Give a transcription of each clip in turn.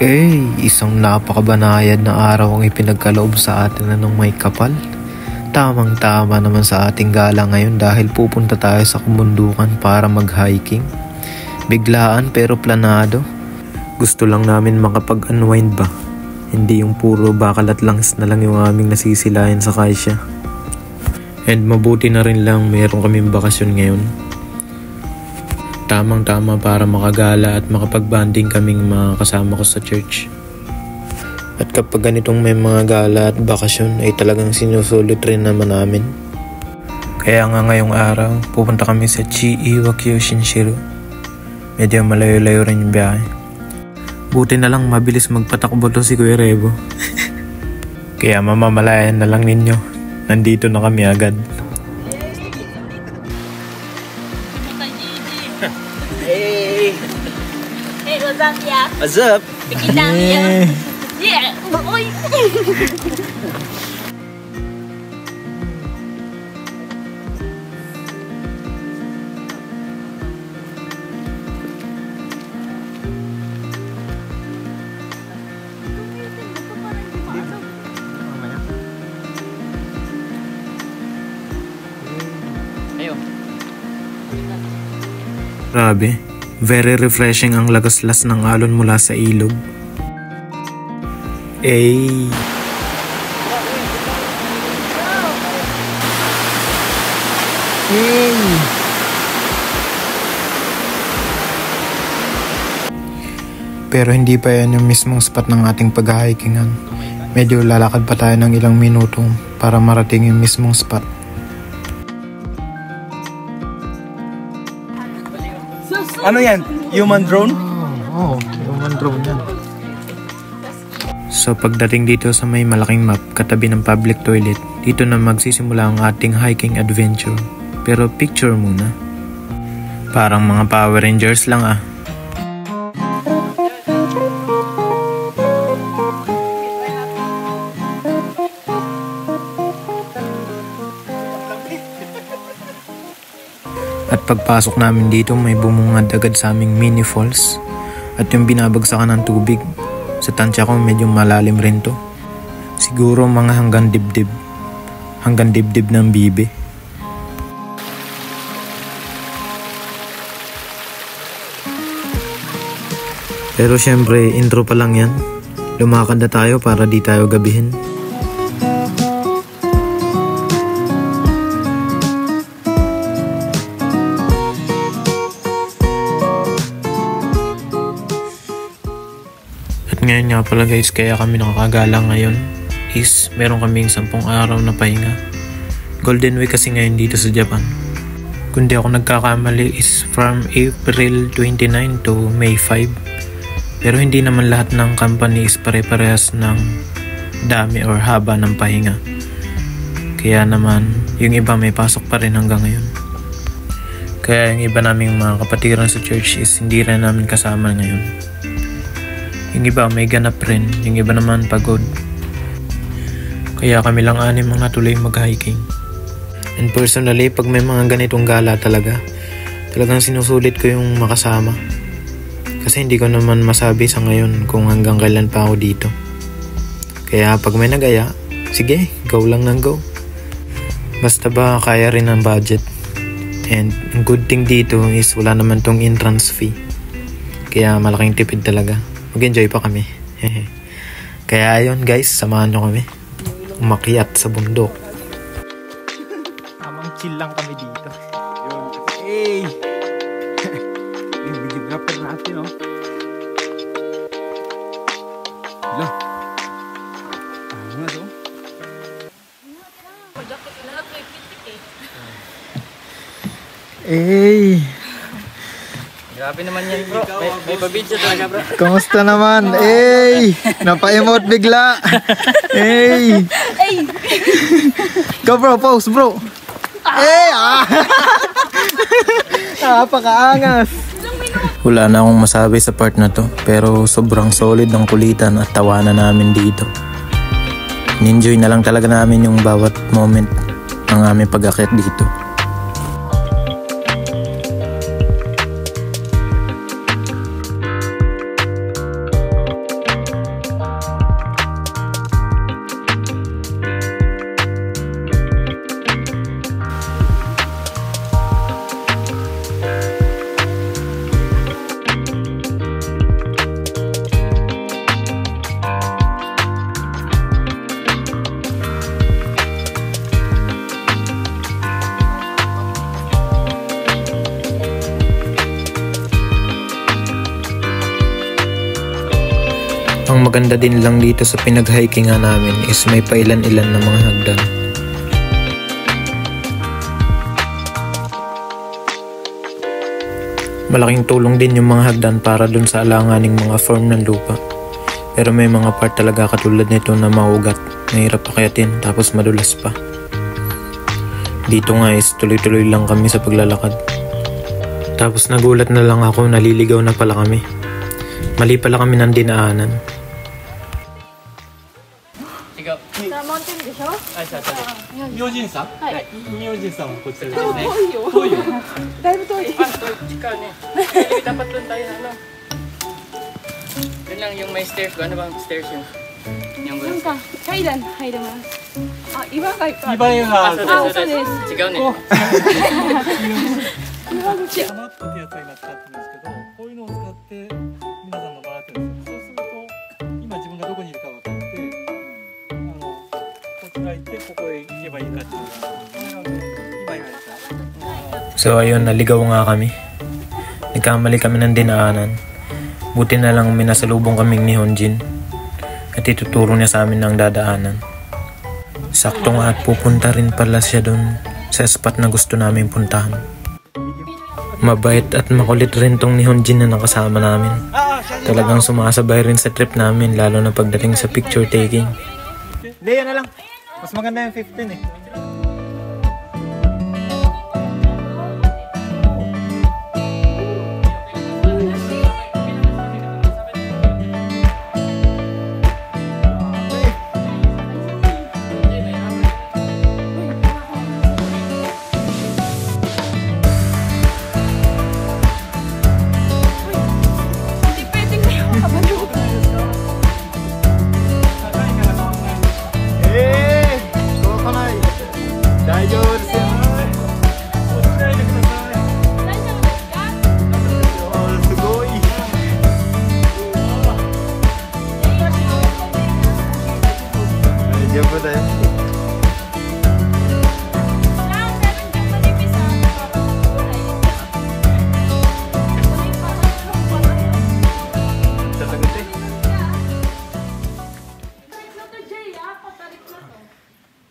Isang napakabanayad na araw ang ipinagkaloob sa atin na ng may kapal. Tamang-tama naman sa ating gala ngayon dahil pupunta tayo sa kabundukan para mag-hiking. Biglaan pero planado. Gusto lang namin makapag-unwind ba? Hindi yung puro bakal at langis na lang yung aming nasisilayan sa kaisya. And mabuti na rin lang mayroon kaming bakasyon ngayon. Tamang-tama para makagala at makapag-banding kaming mga kasama ko sa church. At kapag ganitong may mga gala at bakasyon ay talagang sinusulit rin naman namin. Kaya nga ngayong araw, pupunta kami sa Chiiwakyo Shinshiro. Medyo malayo-layo rin yung biyahe. Buti na lang mabilis magpatakbo to si Kuya Rebo. Kaya mamamalayan na lang ninyo. Nandito na kami agad. Hey! Hey, what's up, yeah? What's up? Pick it down, yeah. Yeah, boy! Ayo. Grabe, very refreshing ang lagaslas ng alon mula sa ilog. Pero hindi pa yan yung mismong spot ng ating pag-hikingan. Medyo lalakad pa tayo ng ilang minuto para marating yung mismong spot. Ano yan? Human drone? Oo, human drone yan. So pagdating dito sa may malaking map katabi ng public toilet, dito na magsisimula ang ating hiking adventure. Pero picture muna. Parang mga Power Rangers lang ah. At pagpasok namin dito may bumungad agad sa aming mini falls at yung binabagsakan ng tubig. Sa tansya ko medyo malalim rin to. Siguro mga hanggang dibdib. Hanggang dibdib ng bibe. Pero syempre intro pa lang yan. Lumakad na tayo para di tayo gabihin. Ngayon nga pala guys, kaya kami nakakagala ngayon is meron kaming 10 araw na pahinga. Golden Week kasi ngayon dito sa Japan. Kung di ako nagkakamali is from April 29 to May 5. Pero hindi naman lahat ng company is pare-parehas ng dami or haba ng pahinga. Kaya naman yung iba may pasok pa rin hanggang ngayon. Kaya yung iba naming mga kapatiran sa church is hindi rin namin kasama ngayon. Yung iba may ganap rin, yung iba naman pagod. Kaya kami lang anim ang natuloy mag-hiking. And personally, pag may mga ganitong gala talagang sinusulit ko yung makasama. Kasi hindi ko naman masabi sa ngayon kung hanggang kailan pa ako dito. Kaya pag may nag-aya, sige, go lang ng go. Basta ba kaya rin ang budget. And ang good thing dito is wala naman tong entrance fee. Kaya malaking tipid talaga. Mag-enjoy pa kami. Kaya ayun guys, samahan nyo kami umakyat sa bundok. Tamang chill lang kami dito. Hey! Yung videographer natin oh. Hello. Ano to? Hey! Grabe naman yan bro. May pabidyo talaga bro. Kamusta naman? Hey! Napa-emote bigla. Hey! Hey! Go bro, pose bro. Hey! Napakaangas. Wala na akong masabi sa part na to. Pero sobrang solid ng kulitan at tawanan namin dito. Enjoy na lang talaga namin yung bawat moment ng aming pag-akyat dito. Ang maganda din lang dito sa pinag-hikingan namin is may pailan-ilan na mga hagdan. Malaking tulong din yung mga hagdan para dun sa alanganing mga form ng lupa. Pero may mga part talaga katulad nito na maugat, mahirap akyatin tapos madulas pa. Dito nga is tuloy-tuloy lang kami sa paglalakad. Tapos nagulat na lang ako, naliligaw na pala kami. Mali pala kami ng dinaanan. mountain でしょ。あ、明神さん。はい。明神さんもこちらですね。遠いよ。遠いよ。だいぶ遠い。Ikaw ne. Dapat doon tayo ano. Yun lang yung may stairs ko. Ano bang stairs yung? Yung なんか階段入れます。あ、岩がいっぱいある。岩がある。あ、そうです。違うね。岩口。ハマットってやつを今使ってるんですけど、こういうのを使って皆さんの回ってるんですよ。そうすると今自分がどこにいるか分かって、こちら行ってここへ行けばいいかっていうのが、これが今言われた。So ayun, naligaw nga kami. Nagkamali kami ng dinaanan. Buti na lang may nasalubong kaming ni Honjin at ituturo niya sa amin ng dadaanan. Sakto nga at pupunta rin pala siya dun sa spot na gusto namin puntahan. Mabait at makulit rin tong ni Honjin na nakasama namin. Talagang sumasabay rin sa trip namin, lalo na pagdating sa picture taking. Hindi, yan na lang. Mas maganda yung 15 eh.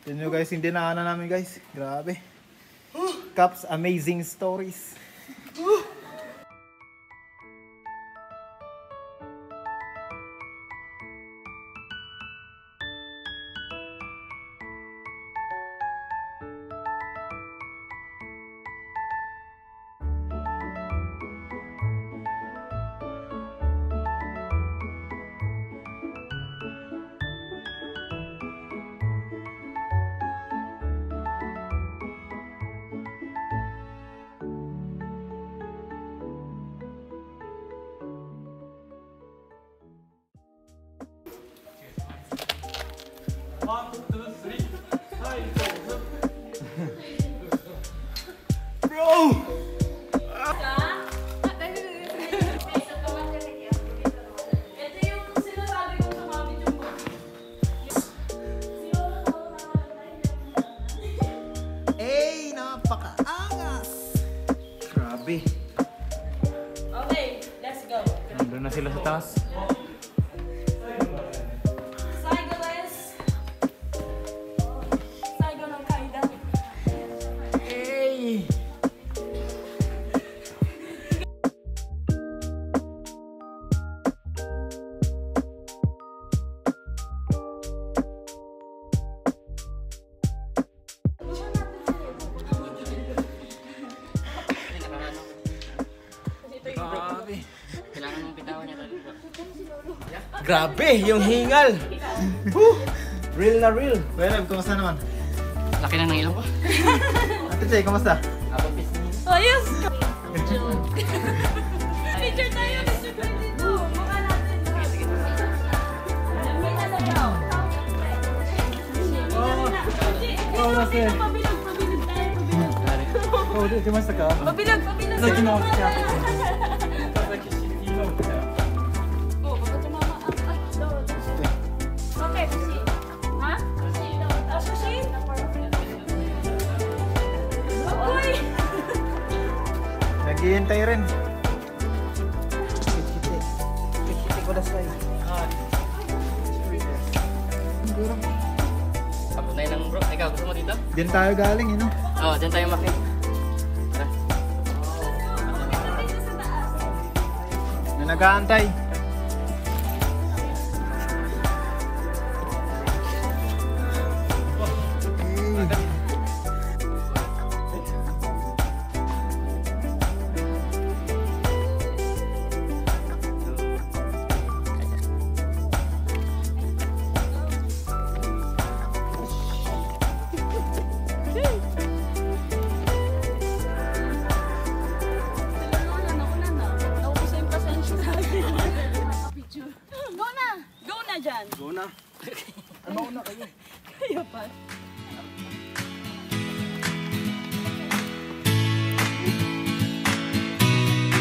Yun yung guys, hindi na namin guys. Grabe. Caps amazing stories. Grabe. Okay, let's go. Nandun na sila sa taas. Cyclist. Cycle ng kaidan. Hey! Kailangan mong bitawan niya talaga. Grabe! Yung hingal! Real na real! Well, kumusta naman? Laki na ng ilong ko. Ate Chay, kumusta? Ayos! Picture tayo! Picture tayo dito! Mukha natin! May nalagaw! Oh, kasi. Pabilog tayo! Oh, kumusta ka? Pabilog! Sa kinawag siya. Okay, sushi. Ha? Sushi? Agoy! Naghihintay rin. Kiti ko na sa'yo. siguro. Tapos na yun bro. Ikaw, gusto mo dito? Diyan tayo galing, no? Oo, dyan tayo makit. Tara. Na nag-aantay. Go na! Ano na kayo? Kaya pa.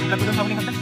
Labi na sa uling hatan.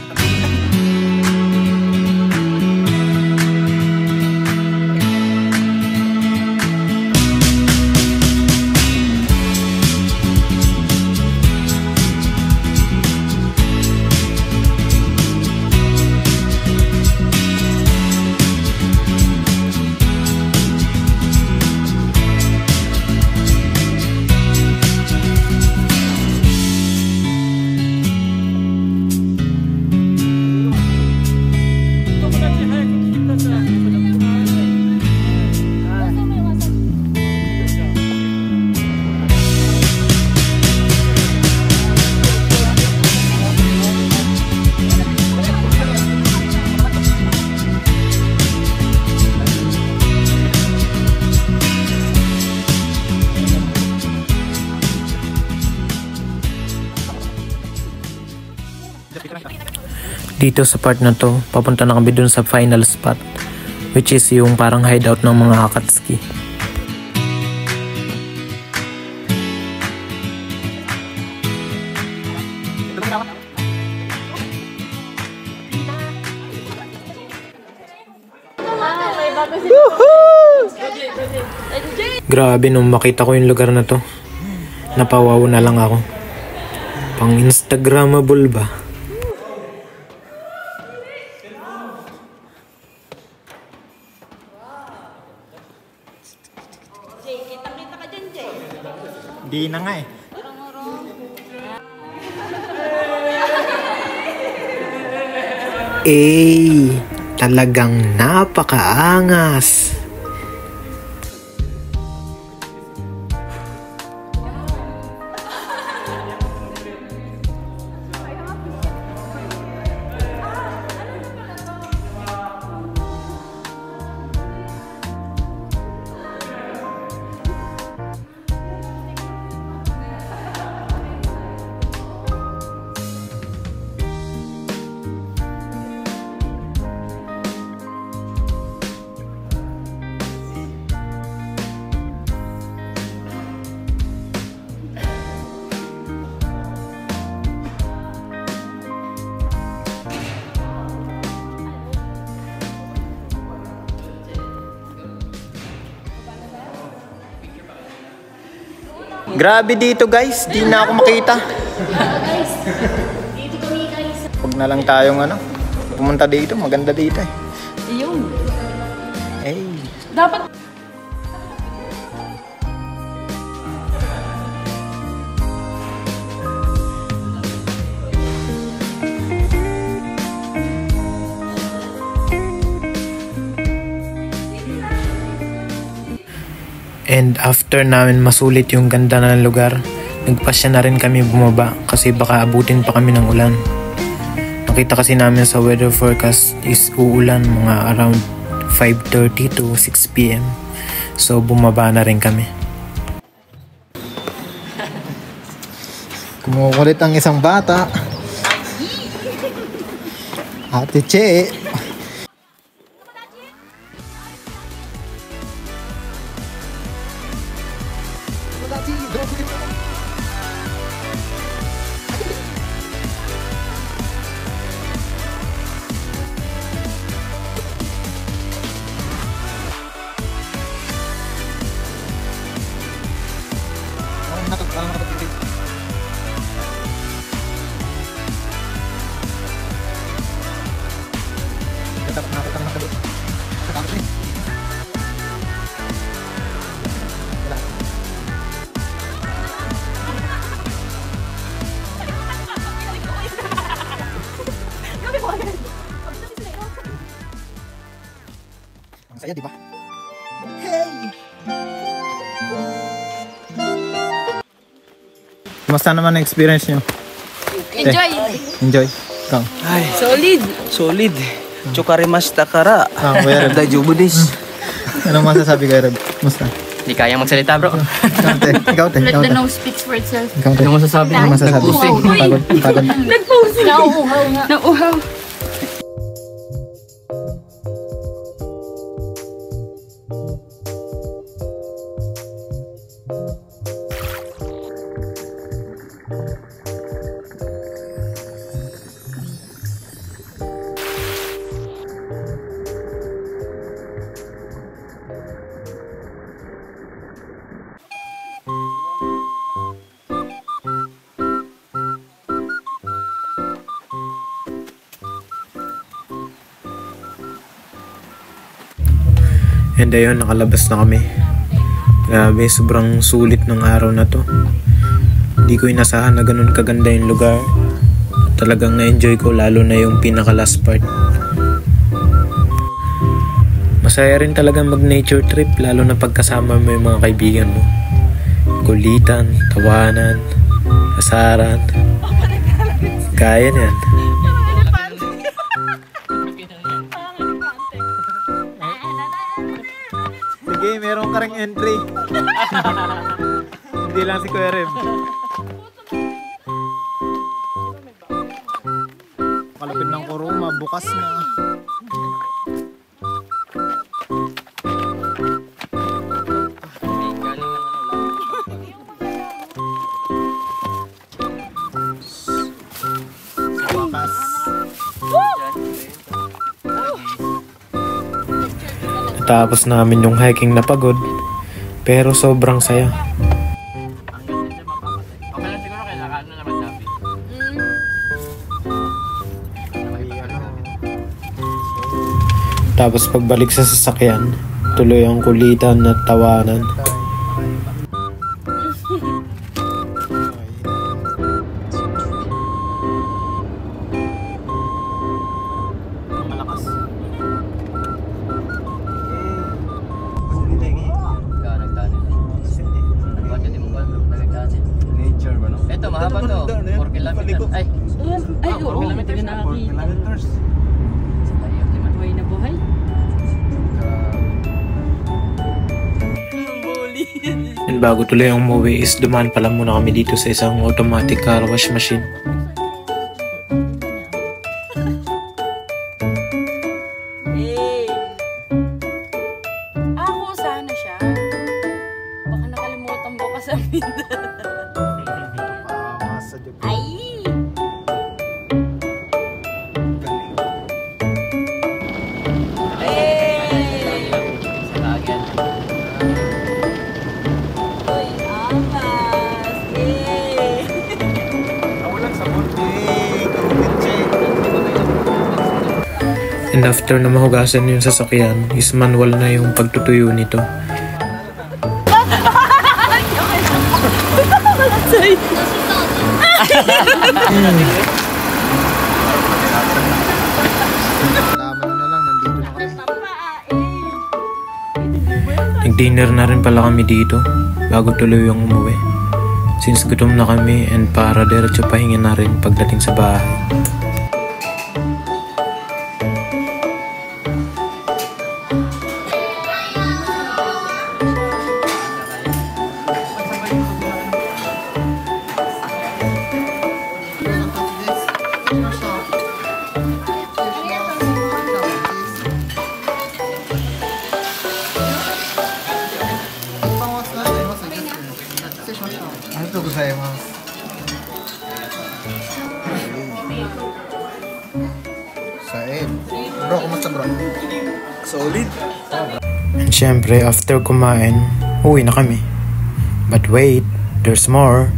Dito sa part na to, papunta na kami dun sa final spot, which is yung parang hideout ng mga Akatsuki. Grabe, nung makita ko yung lugar na to, napawaw na lang ako. Pang Instagrammable ba? Di na nga eh. Talagang napakaangas. Grabe dito guys, di na ako makita. Huwag na lang tayong pumunta dito, maganda dito eh. Yun. Hey. Dapat... And after namin masulit yung ganda ng lugar, nagpasya na rin kami bumaba kasi baka abutin pa kami ng ulan. Nakita kasi namin sa weather forecast is uulan mga around 5:30 to 6 PM. So bumaba na rin kami. Kumukulit ang isang bata. Ate Che. Saya, di ba? Hey! Kumusta naman ang experience nyo? Enjoy! Enjoy. Ikaw. Solid! Solid. Chokarimashita kara. Kuya Reb. Daijoubu desu. Anong masasabi Kuya Reb? Kumusta? Hindi kayang magsalita bro. Ikaw te. Let the nose speaks for itself. Ikaw te. Ano masasabi? Ano masasabi? Pagod. Nag-pose! Nauuhaw nga. Nauuhaw. And ayun, nakalabas na kami. Grabe, sobrang sulit ng araw na to. Hindi ko inasahan na ganun kaganda yung lugar. Talagang na-enjoy ko, lalo na yung pinaka last part. Masaya rin talaga mag-nature trip, lalo na pagkasama mo yung mga kaibigan mo. Kulitan, tawanan, asaran. Kaya niyan. Sige, meron ka ring entry. Hindi lang si Kuya Reb. Kalapit ng Kuruma, bukas na. Bukas. Tapos namin yung hiking na pagod, pero sobrang saya. Okay lang siguro kaya nakaano naman sabi. Tapos pagbalik sa sasakyan, tuloy ang kulitan at tawanan. Malakas. Ikaw nagtali. Bakit di mo ba nagtali? Nature ba no? Ito mahaba to. 4 kilometer. Ay, Ay, 4 oo. kilometer Hindi na. na nakakita. Buhay na buhay. And bago tuloy ang umuwi is dumaan pala muna kami dito sa isang automatic car wash machine. Hey! Ako sana siya. Baka nakalimutan mo ka sa amin. Ay! Sa kaagad. Uy, amas! Hey! And after na mahugasan yung sasakyan is manual na yung pagtutuyo nito. Nag-dinner na rin pala kami dito bago tuloy yung umuwi. Since gutom na kami and para diretso pahinga na rin pagdating sa bahay. Bro, kumusta bro? Solid. And syempre, after kumain, uwi na kami. But wait, there's more.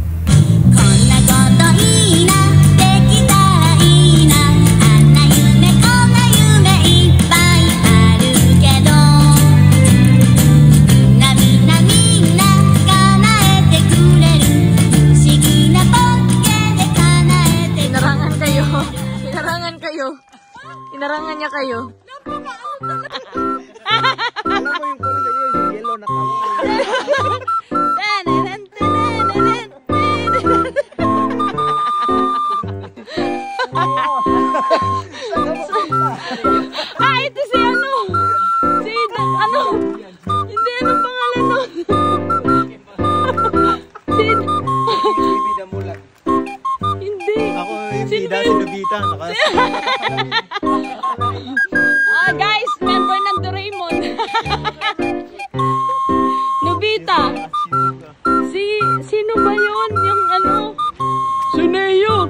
Inarangan niya kayo. Nobita. Sino ba yun? Yung ano? Suneyo.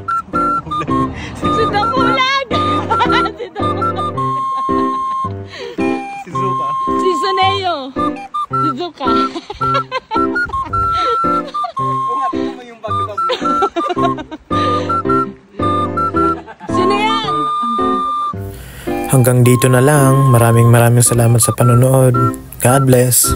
Si Damulag. Si Damulag. Si Zuka. Si Suneyo. Si Zuka. Sino yan? Hanggang dito na lang. Maraming salamat sa panonood. God bless.